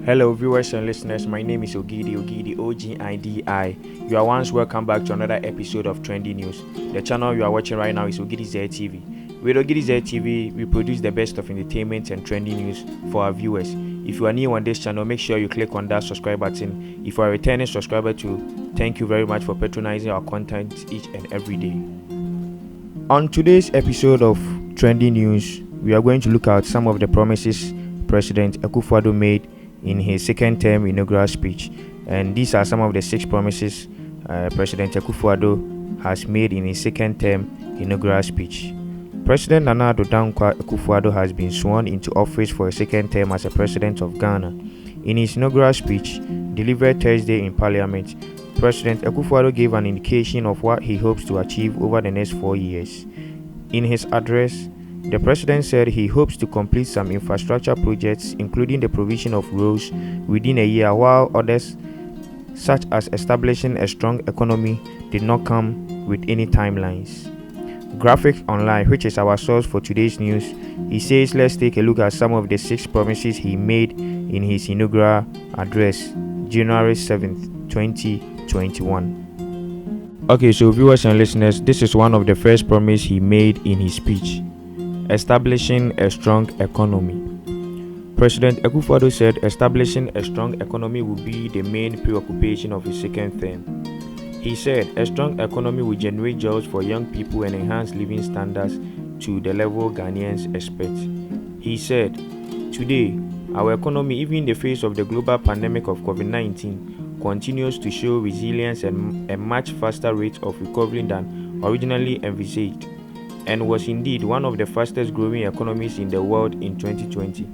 Hello, viewers and listeners. My name is Ogidi, Ogidi. You are once welcome back to another episode of Trendy News. The channel you are watching right now is Ogidi TV. With Ogidi TV, we produce the best of entertainment and trendy news for our viewers. If you are new on this channel, make sure you click on that subscribe button. If you are a returning subscriber too, thank you very much for patronizing our content each and every day. On today's episode of Trendy News, we are going to look at some of the promises President Akuffo Addo made in his second term inaugural speech, and these are some of the 6 promises President Akuffo Addo has made in his second term inaugural speech. President Nana Addo Dankwa Akuffo Addo has been sworn into office for a second term as a president of Ghana. In his inaugural speech, delivered Thursday in Parliament, President Akuffo Addo gave an indication of what he hopes to achieve over the next 4 years. In his address, the president said he hopes to complete some infrastructure projects, including the provision of roads, within a year, while others, such as establishing a strong economy, did not come with any timelines. Graphic Online, which is our source for today's news, he says let's take a look at some of the 6 promises he made in his inaugural address, January 7th, 2021. Okay, so viewers and listeners, this is one of the first promises he made in his speech. Establishing a strong economy. President Akuffo Addo said establishing a strong economy will be the main preoccupation of his second term. He said a strong economy will generate jobs for young people and enhance living standards to the level Ghanaians expect. He said, today, our economy, even in the face of the global pandemic of COVID-19, continues to show resilience and a much faster rate of recovery than originally envisaged, and was indeed one of the fastest growing economies in the world in 2020.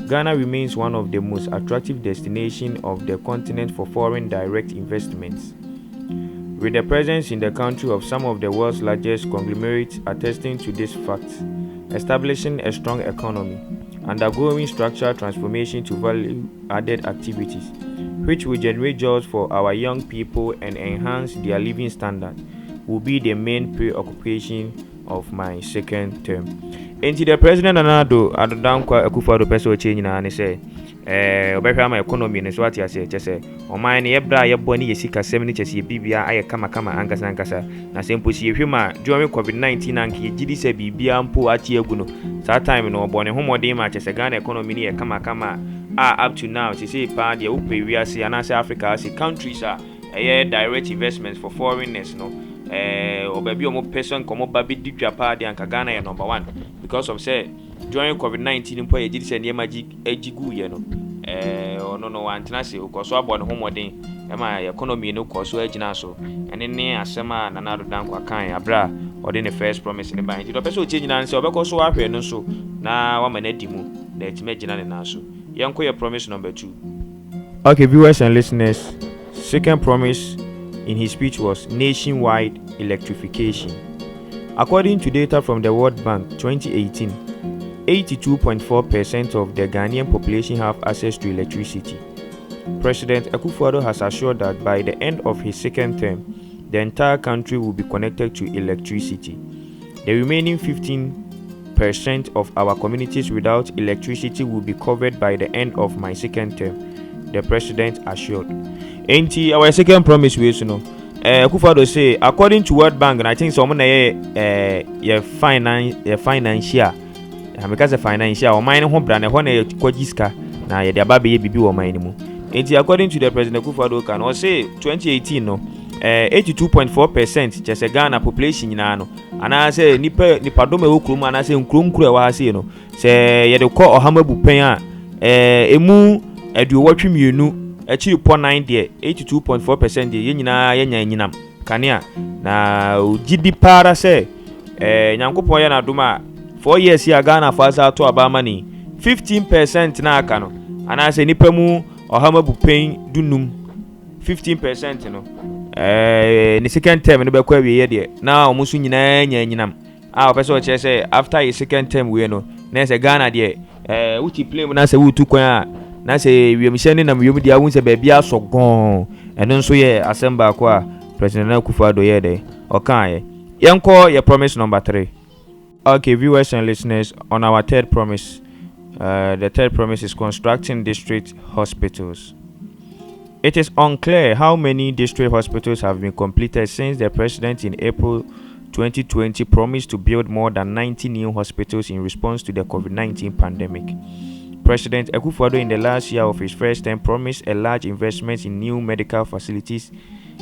Ghana remains one of the most attractive destinations of the continent for foreign direct investments, with the presence in the country of some of the world's largest conglomerates attesting to this fact. Establishing a strong economy, undergoing structural transformation to value-added activities, which will generate jobs for our young people and enhance their living standard, will be the main preoccupation of my second term. Enti the president Nana Addo Dankwa Akuffo Addo pese ochenyi na ne say obehwa ma economy ne so ati ase chese oman ne yebra yebɔ ne yesika sem ne chese bibia aye kama ankasa na sempo si yehwema during COVID-19 anka yegidi se bibia mpo ati agu no that time no obɔ ne homɔden ma chese Ghana economy ne ye kama up to now say pa de upe wiase anase Africa as countries direct investments for foreigners no obabi omo person komo babi didwa pa de anka Ghana ye number 1 because of say during COVID-19 mpo ye gidi se ne magic ejigu ye no no antena se okoso abo ne homoden ma economy no koso agina so ene ne asema Nana Addo Dankwa kan abra ode ne first promise ne ban ti do person change na se obekoso wa hwe no so na wa manadi mu na etime gina ne na so yenko ye promise number 2. Okay, viewers and listeners, second promise in his speech was nationwide electrification. According to data from the World Bank 2018, 82.4% of the Ghanaian population have access to electricity. President Akuffo Addo has assured that by the end of his second term, the entire country will be connected to electricity. The remaining 15% of our communities without electricity will be covered by the end of my second term, the president assured. Enti our second promise we know Akuffo Addo say according to World Bank, and I think some na financial because the financial o mine ho bra na ho na kwajiska na ye de aba be bibi o mine mu. Enti according to the president Akuffo Addo can or say 2018 no 82.4% just Ghana population nyina no ana say nipa do me okrum ana say nkronkro e wa say no say ye de kɔ ohamabu pen a emu aduowatwe mienu achi po 9 there 82.4% there ye nyina ye nyanyinam kanea na Ogidi para say nyankopɔ ye na doma 4 years ya Ghana fasa to abama ni 15% na aka no ana say nipa mu ohamabu pen dunum 15% no ni second term no be kwa wie ye de na omusu nyina nyanyinam opese o say after his second term we no na say Ghana de uti play mu na say wutu kwan a na say wiemhyɛ na wiemu de awun say ba bia sogon eno nso ye assemble ko a president Akuffo Addo ye de o kan ye yenko ye promise number 3. Okay, viewers and listeners, on our third promise, The third promise is constructing district hospitals. It is unclear how many district hospitals have been completed since the president in April 2020 promised to build more than 90 new hospitals in response to the COVID-19 pandemic. President Akuffo Addo in the last year of his first term promised a large investment in new medical facilities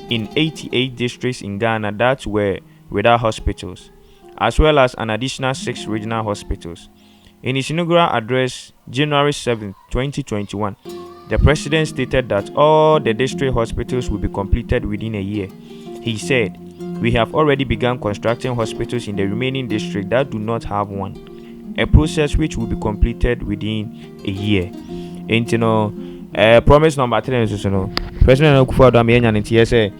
in 88 districts in Ghana that were without hospitals, as well as an additional 6 regional hospitals. In his inaugural address, January 7, 2021, the president stated that all the district hospitals will be completed within a year. He said, "We have already begun constructing hospitals in the remaining districts that do not have one, a process which will be completed within a year." Promise number 3 is President Akuffo Addo say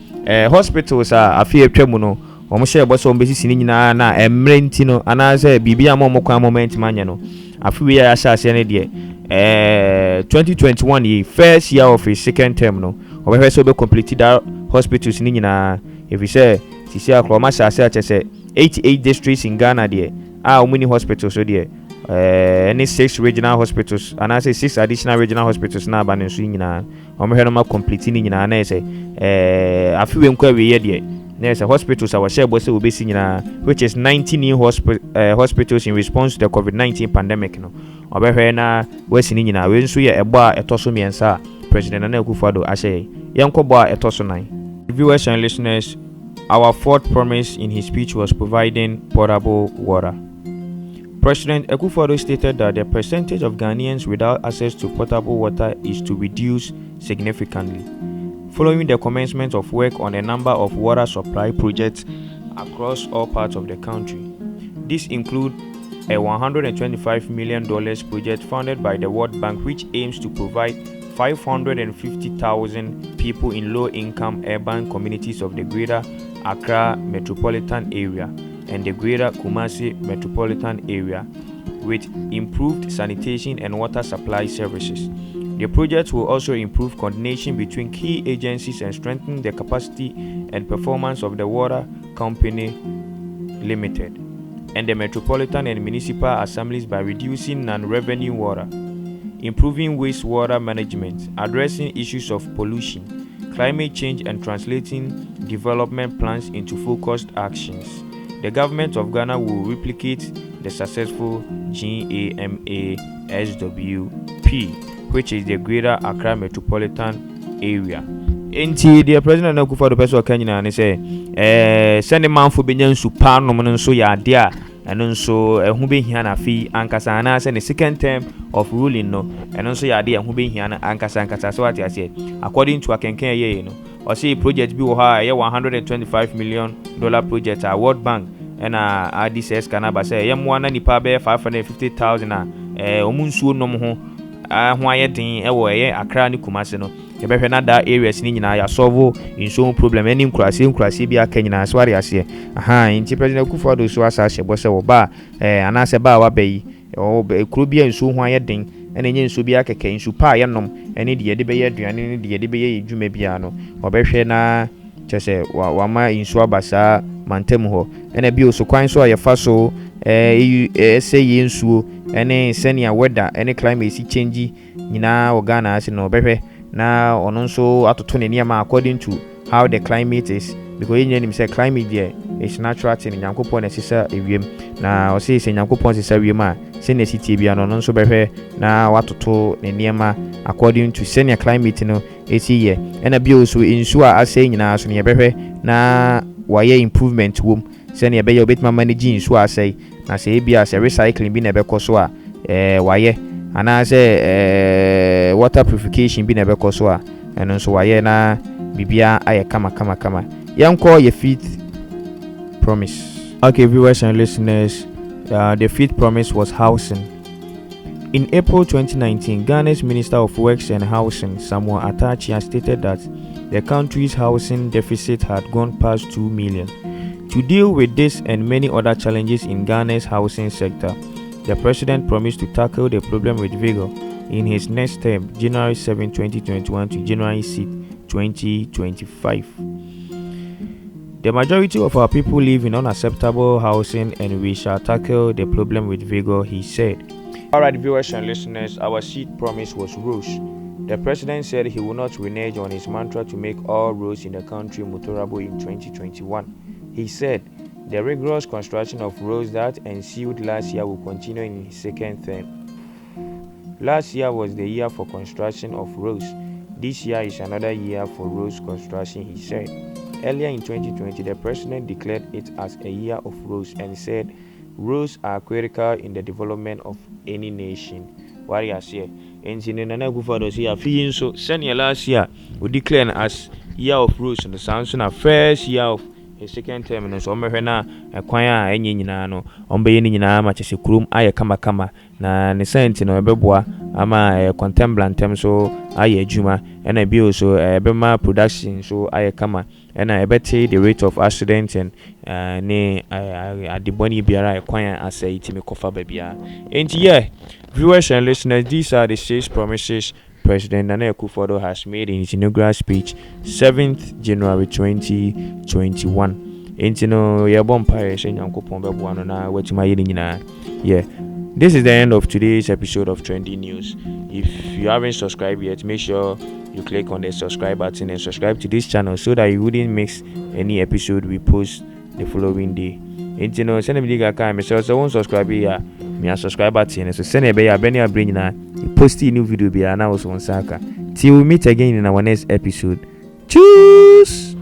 hospitals are afie atwa no omo share boso omo besisi nyina na emre ntino ana say bibia mo kwan moment manya no afi we ya asase ne de 2021 the first year of his second term no obe so be complete that hospitals ni nyina if you say sisi akroma asase a chese 88 districts in Ghana there how many hospitals so there any 6 regional hospitals and I say 6 additional regional hospitals na ba ne so nyina omo hwe no ma complete ni nyina na say afi we nkwa we ye there. There's a hospitals our share boss will be seen which is 90 new hospitals in response to the COVID-19 pandemic. No, na we seen nyina we nso ye ebo a etoso miensa President Akuffo Addo ashe yenko bo a etoso 9. Viewers and listeners, our fourth promise in his speech was providing potable water. President Akuffo Addo stated that the percentage of Ghanaians without access to potable water is to reduce significantly, following the commencement of work on a number of water supply projects across all parts of the country. These include a $125 million project funded by the World Bank, which aims to provide 550,000 people in low-income urban communities of the Greater Accra Metropolitan Area and the Greater Kumasi Metropolitan Area with improved sanitation and water supply services. The project will also improve coordination between key agencies and strengthen the capacity and performance of the Water Company Limited and the metropolitan and municipal assemblies by reducing non-revenue water, improving wastewater management, addressing issues of pollution, climate change, and translating development plans into focused actions. The government of Ghana will replicate the successful GAMASWP, which is the Greater Accra Metropolitan Area. Enti the President Akuffo Addo person Kenya na say send man for benya nsu pa no no nso ya ade a eno nso ehu be hia na fi ankasa na say the second term of ruling no eno nso ya ade ehu be hia na ankasa so what I say according to akenken ye no o say project bi wo ha ye $125 million project a World Bank and RDCS Canada say ye mo na nipa be 550,000 a omunsuo nom ho ho ayedin ewo ye Accra ni Kumasi no ye behwe na da areas ni nyina ya solve inso problem any nkurase bi aka nyina so ari ase nti President Akuffo Addo so asa hye bo se wo ba anase ba wa bayi o kuro bi inso ho ayedin ene nye inso bi akeke inso pa ye nom ene de ye de be ye aduane ne de ye de be ye edwuma bia no obehwe na chese wa ma inso abasa mantem ho ene bi oso kwan so ye fa so say insuo ene senia weather ene climate change nyina o Ghana ase no behwe na ono nso atoto ne niam according to how the climate is, because yen say climate there is natural thing nyankopon na sisa ewiem na o say nyankopon sisa ewiem a se na city bia no nso behwe na watoto ne niam according to senia climate no esi ye ena bi oso insuo a ase nyina so ne behwe na waye improvement wom se ne be ye obetma manage insuo ase na se bia se recycling bi na be koso a waye ana se water purification bi na be koso a eno so waye na bibia aye kama yanko ye fifth promise. Okay, viewers and listeners, the fifth promise was housing. In April 2019, Ghana's Minister of Works and Housing, Samuel Atachi, stated that the country's housing deficit had gone past 2 million. To deal with this and many other challenges in Ghana's housing sector, the president promised to tackle the problem with vigor in his next term, January 7, 2021 to January 6, 2025. The majority of our people live in unacceptable housing and we shall tackle the problem with vigor, he said. Alright, viewers and listeners, our seed promise was rose. The president said he will not renege on his mantra to make all roads in the country motorable in 2021. He said the rigorous construction of roads that ensued last year will continue in his second term. Last year was the year for construction of roads. This year is another year for roads construction, he said. Earlier in 2020, the president declared it as a year of roads and said roads are critical in the development of any nation. What do you say? And in Nana Akuffo Addo say afi so senior last year we declare as year of roads and the sounds na first year of his second term no so omehwe na ekwan a enye nyina no ombe ni nyina ma chese kurum aye kama na ne sent no ebeboa ama contemplantem so aye adwuma na bio so ebema production so aye kama na ebete the rate of accident and ne adiboni biara ekwan asay itimi kofa babia. And yeah, viewers and listeners, these are the 6 promises President Nana Akuffo Addo has made in his inaugural speech 7th January 2021. Yeah, this is the end of today's episode of Trendy News. If you haven't subscribed yet, make sure you click on the subscribe button and subscribe to this channel so that you wouldn't miss any episode we post the following day. Send me the guy, so won't subscribe here. Me a subscribe button, so send a be a Benny bring na post a new video be now on Saka. Till we meet again in our next episode. Choose.